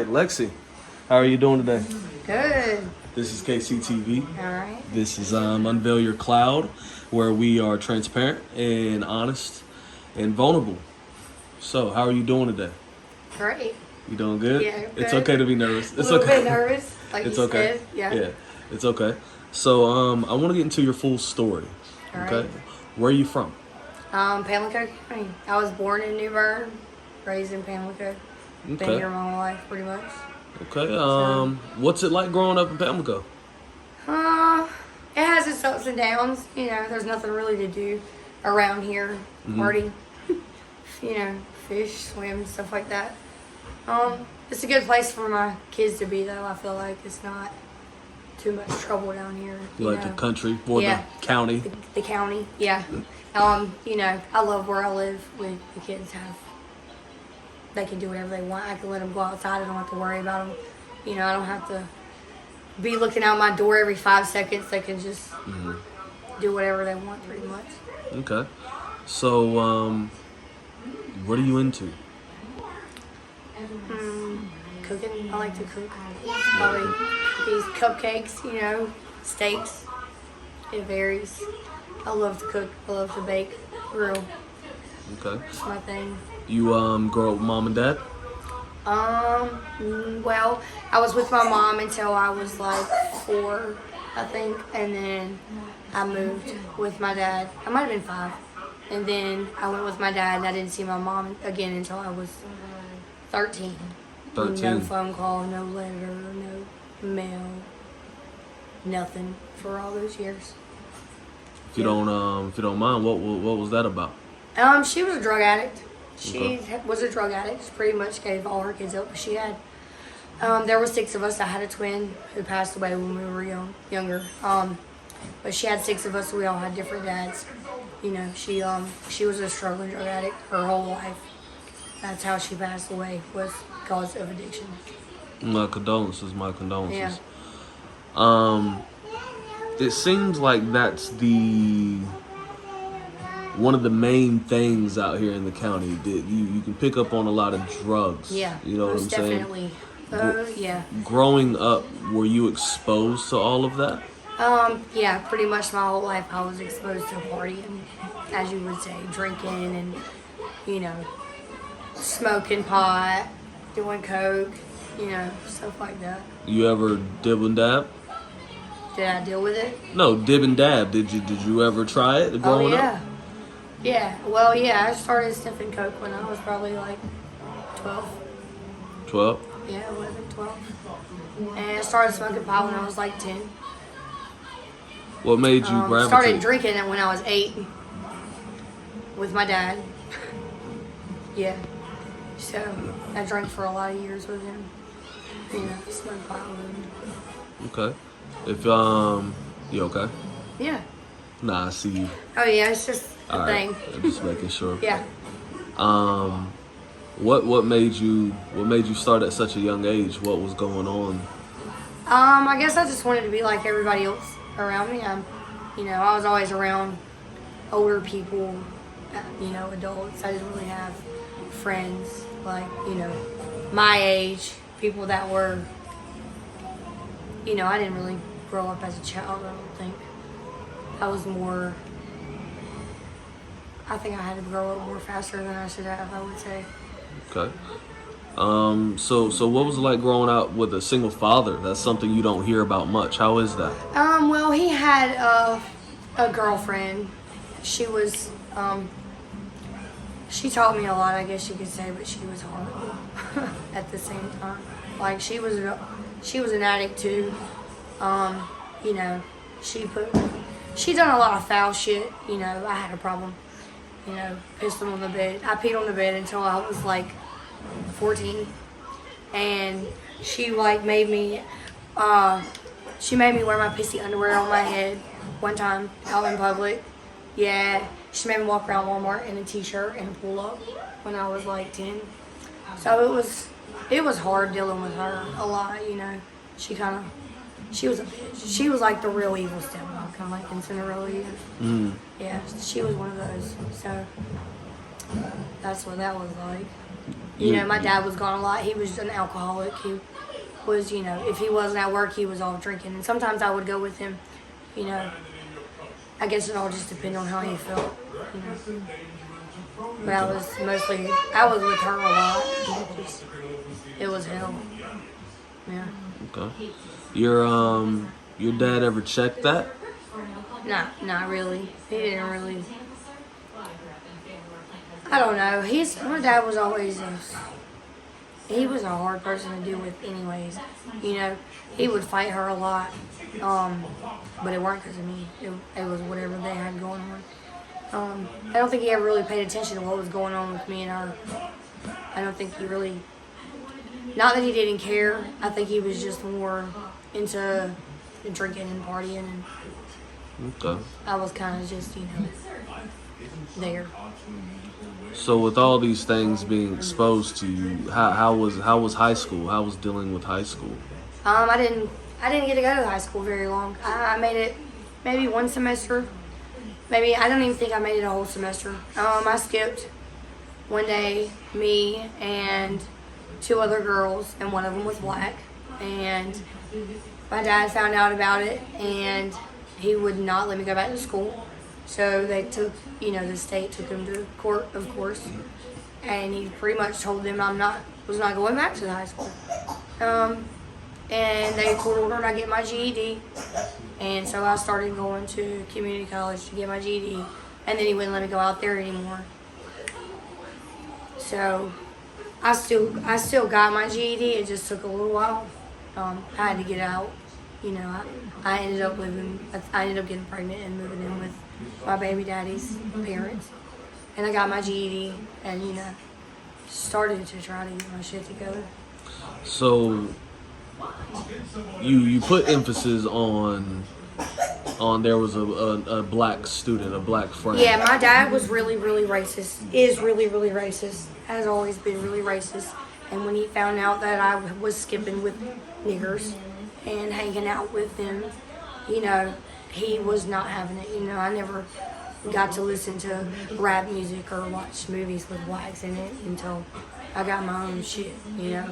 right, Lexi, how are you doing today? Good. This is KCTV. All right. This is Unveil Your Cloud, where we are transparent and honest and vulnerable. So, how are you doing today? Great. You doing good? Yeah, It's good. okay to be nervous. A It's little okay. bit nervous, like It's you okay. said. Yeah. Yeah, it's okay. So, I want to get into your full story. All Okay. right. Where are you from? Pamlico County. I was born in New Bern, raised in Pamlico. Been Okay. here my whole life, pretty much. Okay. What's it like growing up in Pamlico? It has its ups and downs. You know, there's nothing really to do around here. Party, you know, fish, swim, stuff like that. It's a good place for my kids to be, though. I feel like it's not too much trouble down here. You Like know. the country or Yeah. the county? The county, yeah. You know, I love where I live. With the kids they can do whatever they want. I can let them go outside. I don't have to worry about them. You know, I don't have to be looking out my door every 5 seconds. They can just do whatever they want, pretty much. Okay. So, what are you into? Cooking. I like to cook. Probably these cupcakes, you know, steaks. It varies. I love to cook. I love to bake. Grill. Okay. It's my thing. You grow up with mom and dad? Well, I was with my mom until I was like 4, I think, and then I moved with my dad. I might have been 5, and then I went with my dad, and I didn't see my mom again until I was 13. 13. No phone call, no letter, no mail, nothing for all those years. If you don't mind, what was that about? She was a drug addict. She Okay. was a drug addict. She pretty much gave all her kids up. She had, there were 6 of us. I had a twin who passed away when we were younger. But she had 6 of us. We all had different dads. You know, she was a struggling drug addict her whole life. That's how she passed away, was cause of addiction. My condolences. Yeah. It seems like that's one of the main things out here in the county. That you can pick up on a lot of drugs. Yeah. You know what I'm most saying? definitely. Yeah. Growing up, were you exposed to all of that? Yeah, pretty much my whole life I was exposed to partying, as you would say, drinking and, you know, smoking pot, doing coke, you know, stuff like that. You ever dib and dab? Did I deal with it? No, dib and dab. Did you ever try it growing up? Yeah. Well, yeah, I started sniffing coke when I was probably like 12. 12? Yeah, 11, 12. And I started smoking pot when I was like 10. What made you gravitate? Started drinking it when I was 8 with my dad. Yeah. So I drank for a lot of years with him. You know, smoked pot with him. Okay. If you okay? Yeah. Nah, I see you. Oh yeah, it's just a All thing. right. I'm just making sure. Yeah. What made you start at such a young age? What was going on? I guess I just wanted to be like everybody else around me. You know, I was always around older people, you know, adults. I didn't really have friends like, you know, my age, people that were, you know, I didn't really grow up as a child, I don't think. I think I had to grow up more faster than I should have, I would say. Okay. So what was it like growing up with a single father? That's something you don't hear about much. How is that? Well, he had a girlfriend. She was, she taught me a lot, I guess you could say, but she was horrible at the same time. Like, she was an addict too. You know, she done a lot of foul shit. You know, I had a problem. You know, pissed on the bed. I peed on the bed until I was like 14, and she like made me wear my pissy underwear on my head one time out in public. Yeah, she made me walk around Walmart in a t-shirt and a pull-up when I was like 10. So it was hard dealing with her a lot. You know, she was a bitch. She was like the real evil stepmom, kind of like in Cinderella years. Yeah, she was one of those. So that's what that was like. You know, my dad was gone a lot. He was an alcoholic. He was, you know, if he wasn't at work, he was all drinking. And sometimes I would go with him, you know. I guess it all just depended on how he felt, you know. But I was with her a lot. It was hell. Yeah. Okay. Your dad ever checked that? Nah, not really. He didn't really. I don't know. My dad was always he was a hard person to deal with anyways. You know, he would fight her a lot. But it weren't because of me. It was whatever they had going on. I don't think he ever really paid attention to what was going on with me and her. I don't think he really, not that he didn't care. I think he was just more into drinking and partying, and Okay. I was kind of just, you know, there. So with all these things being exposed to you, how was high school? How was dealing with high school? I didn't get to go to high school very long. I made it maybe one semester. Maybe, I don't even think I made it a whole semester. I skipped one day, me and two other girls, and one of them was black. And my dad found out about it, and he would not let me go back to school. So they took, you know, the state took him to court, of course. And he pretty much told them was not going back to the high school. And they court ordered I get my GED. And so I started going to community college to get my GED. And then he wouldn't let me go out there anymore. So I still got my GED. It just took a little while. I had to get out. You know, I ended up getting pregnant and moving in with my baby daddy's parents. And I got my GED and, you know, started to try to get my shit together. So you put emphasis on there was a black student, a black friend. Yeah, my dad was really, really racist. Is really, really racist. Has always been really racist. And when he found out that I was skipping with niggers and hanging out with them, you know, he was not having it. You know, I never got to listen to rap music or watch movies with blacks in it until I got my own shit, you know.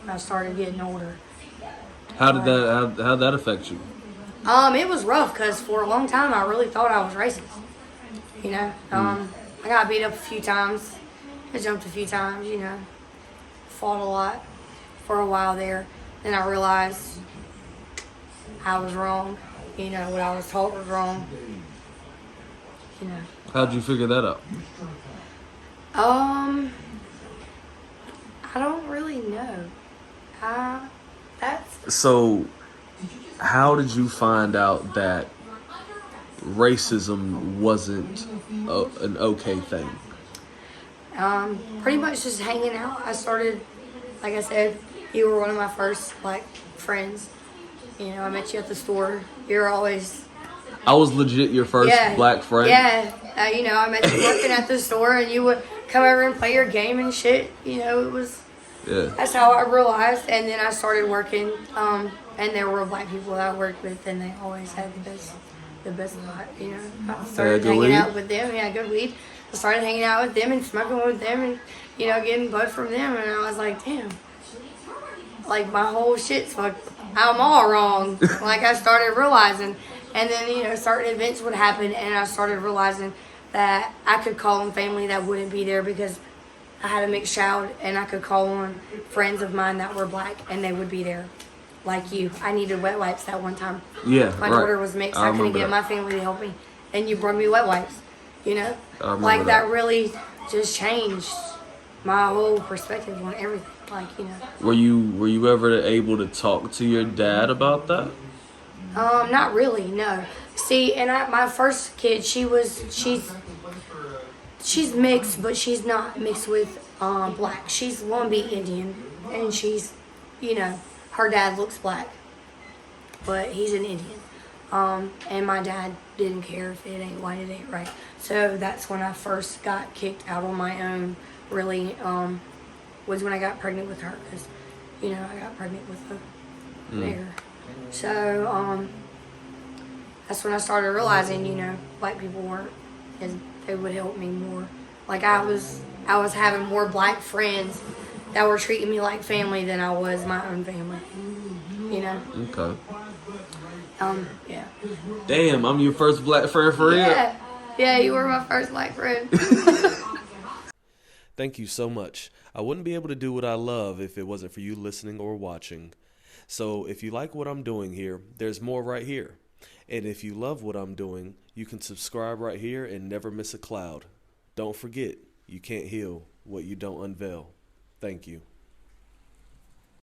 I started getting older. How did that affect you? It was rough because for a long time I really thought I was racist. You know, I got beat up a few times. I jumped a few times, you know. Fought a lot for a while there. Then I realized I was wrong. You know, what I was taught was wrong. You know. How'd you figure that out? I don't really know. So, how did you find out that racism wasn't an okay thing? Pretty much just hanging out. I started, like I said, you were one of my first, like, friends. You know, I met you at the store. You're always... I was legit your first black friend? Yeah. You know, I met you working at the store, and you would come over and play your game and shit. You know, it was... Yeah. That's how I realized. And then I started working, and there were black people that I worked with, and they always had the best lot, you know. I started hanging out with them. Yeah, good weed. I started hanging out with them and smoking with them and, you know, getting bud from them. And I was like, damn. Like, my whole shit's fucked. I'm all wrong. Like, I started realizing. And then, you know, certain events would happen, and I started realizing that I could call on family that wouldn't be there because I had a mixed child, and I could call on friends of mine that were black, and they would be there. Like you. I needed wet wipes that one time. Yeah, my daughter was mixed. I couldn't get my family to help me. And you brought me wet wipes. You know? Like, that really just changed my whole perspective on everything. Like, you know. Were you ever able to talk to your dad about that? Not really, no. See, and my first kid, she's mixed, but she's not mixed with black. She's one be Indian, and she's, you know, her dad looks black, but he's an Indian. And my dad didn't care if it ain't white, it ain't right. So that's when I first got kicked out on my own, really, was when I got pregnant with her, because, you know, I got pregnant with a nigger. So, that's when I started realizing, you know, black people weren't, they would help me more Like I was having more black friends that were treating me like family than I was my own family. You know? Okay. Yeah. Damn, I'm your first black friend for real? Yeah. Yeah, you were my first black friend. Thank you so much. I wouldn't be able to do what I love if it wasn't for you listening or watching. So if you like what I'm doing here, there's more right here. And if you love what I'm doing, you can subscribe right here and never miss a cloud. Don't forget, you can't heal what you don't unveil. Thank you.